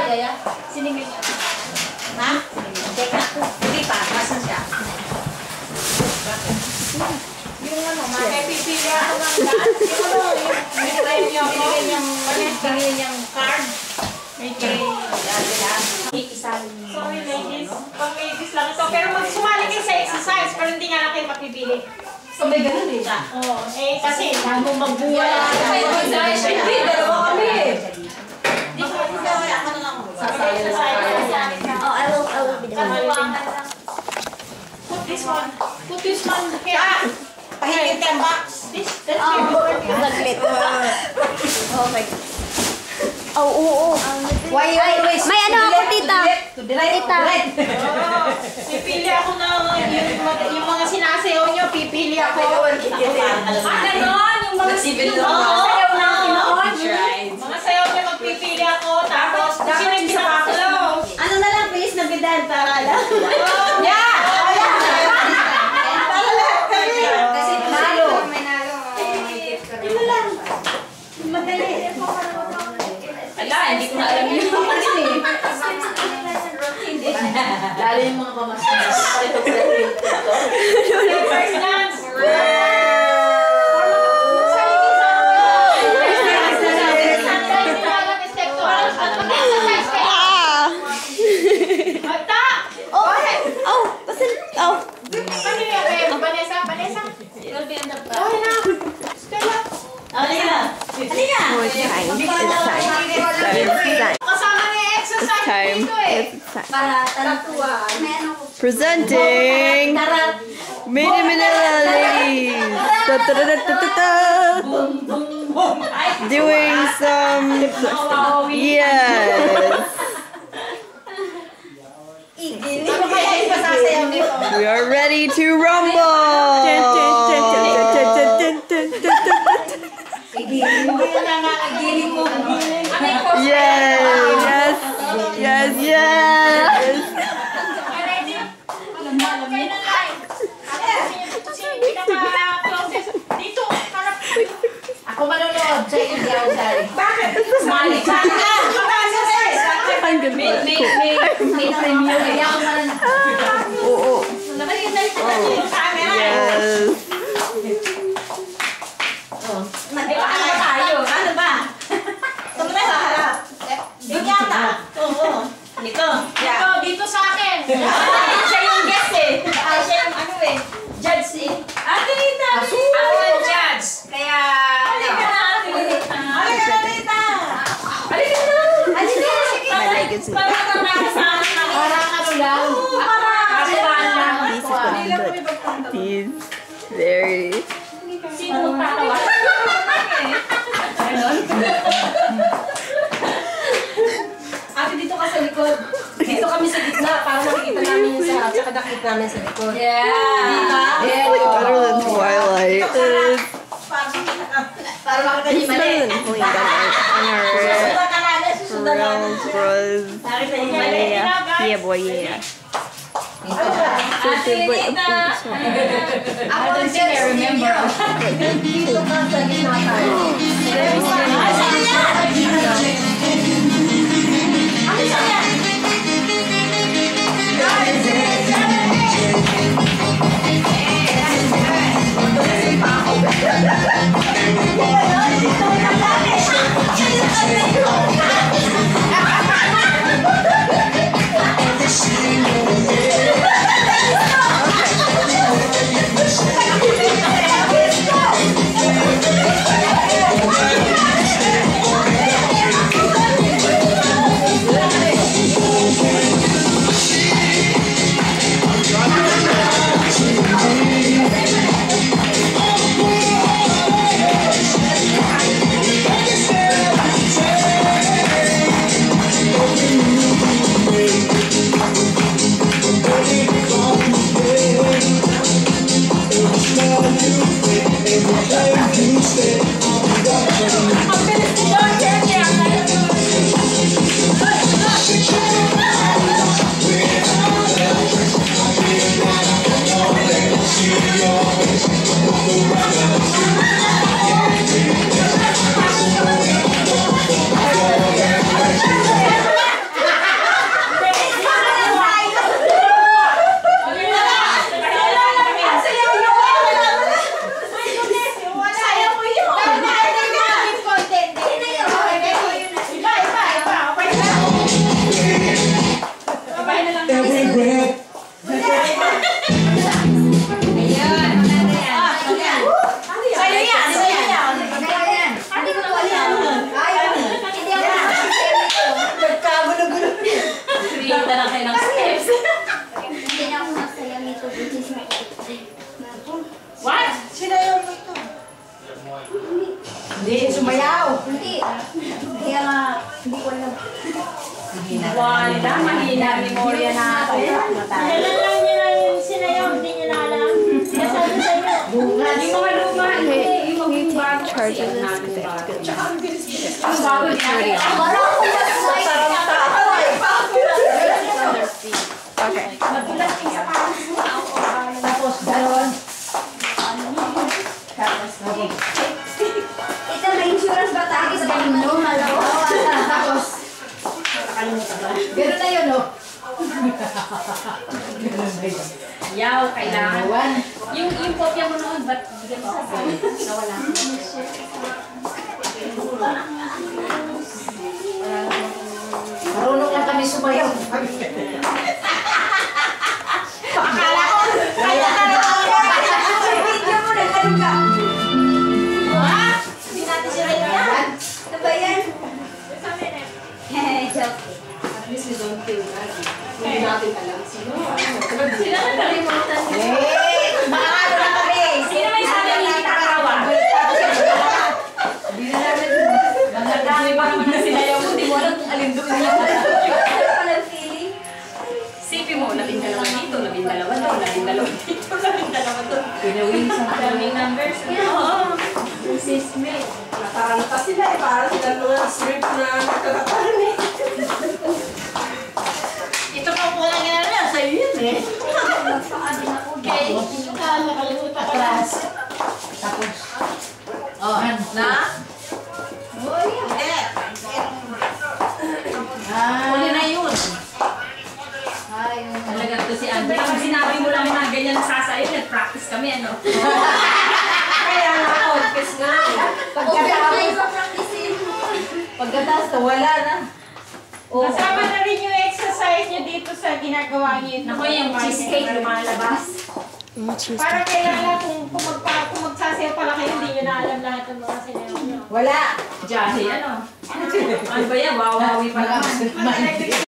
Gaya? Siningin niya. Ha? Teka. Hindi pa. Nasaan siya? Yung ano, may pipili ako ng lahat. Yung ano, yung premyo ako. Binigyan niyang card. May kay sorry ladies, pang-ladies lang ito. Pero sumali kayo sa exercise, pero hindi nga lang kayo mapipili. So may ganun eh. Oo, kasi mo magbuwal. Hindi, dalawa kami. Hindi ko wala ka na lang. Oh, I will be the one. Put this one here. Pahingin ka box. Saglit. Oh my God. Oo. Why you always May ano ako, tita. Tita. Pipili ako ng yung mga sinasayaw nyo, pipili ako. Ganon, yung mga sayaw natin noon. Mga sayaw nyo, magpipili ako. Tapos, sino yung pinaka-close? Ano na lang, please, nabidan para lang. Yeah! Para lahat kami. Kasi nalo. Ano lang. Madali. Ala, hindi ko na alam yun. Lalo yung mga pamasakas. First dance! Presenting Mini Manila ladies. Doing some yes. We are ready to rumble. Yes. Yes. Yes. Ako manonood sa inyo, Jari. Bakit? Mali ka na! I'm good. May premyo. Kaya ako manonood. Oo. Yes. Ano ba? Tumula sa harap. Doon yata. Oo. Dito. Dito sa akin. Siya yung guest eh. Siya yung ano eh. Judge eh. Ate Rita! Ako ang judge. Kaya... Halika na, Ate Rita. Halika na, Rita. Halika na. Halika na. My leg is Parang ano lang. He's very. Sino tatawa? Ate, dito ka sa likod. Dito kami sa gitna para makikita namin yung sa at saka dakit namin sa likod. Yeah. Better than Twilight. Para makita niyo mali. Better than pulling down on our Susunod ka na, susunod na. bros. Nakita niyo mali. Yeah, boy, yeah. Ate Rita! Ako ang judge ninyo. Dito ka sa gitna tayo. Ano siya yan? Wala, mahina memorya natin. Kailan lang nyo na yung sinayaw, hindi nyo na alam. Sinasabi sa inyo. Yung mga luma, yung mga bago. Charges this kasi it's good. Tsaka ang bilis-bilis. Ang bago niya. Okay. Magulat yung sa pares mo. Tapos, galon. Ito, may insurance ba tayo sa kanino? Tapos, gano'n na yun, no? Yaw, kailangan. Yung kopya mo noon, ba't bigyan mo sa nawala? Marunong lang kami sumayaw. Akala ko, kaya ka na Video mo, nagtanong ka. ha? Hindi natin si Ray yan. Ano ba yan? Joke. At least we don't feel bad. Hindi natin alam sino. Sila na kalimutan niyo. Mga ano na kami. Sino may sabi hindi nakakawa? Hindi na namin. Dami pa naman na sila yung hindi mo alam kung alin doon niya. Ano palang feeling? Sipi mo, 12 dito, 12 doon, 12 dito, 12 doon. Pinawin sa Daming numbers. Oo. Sis May. Nataranta sila eh, para sila mga shrimp na nagkakataran eh. Ito pa po lang yan na, sa'yo yun eh. Okay. Nakalimutan ko lang. Tapos. Oh, na? Oh, yeah. Huli na yun. Ayun. Talaga to si Andre. Pag sinabi mo lang mga ganyan sasayo, nag-practice kami ano. Kaya nga, confess nga. Pagkatapos, wala na. Kasama na rin yung exercise nyo dito sa ginagawa nyo. Naku, yung cheesecake lumalabas. Cheese. Para kailangan kung magsasayaw pala kayo, hindi nyo na alam lahat ng mga sinayaw nyo. Wala. Jahe, ano? Ano ba yan? Wawawi pa naman.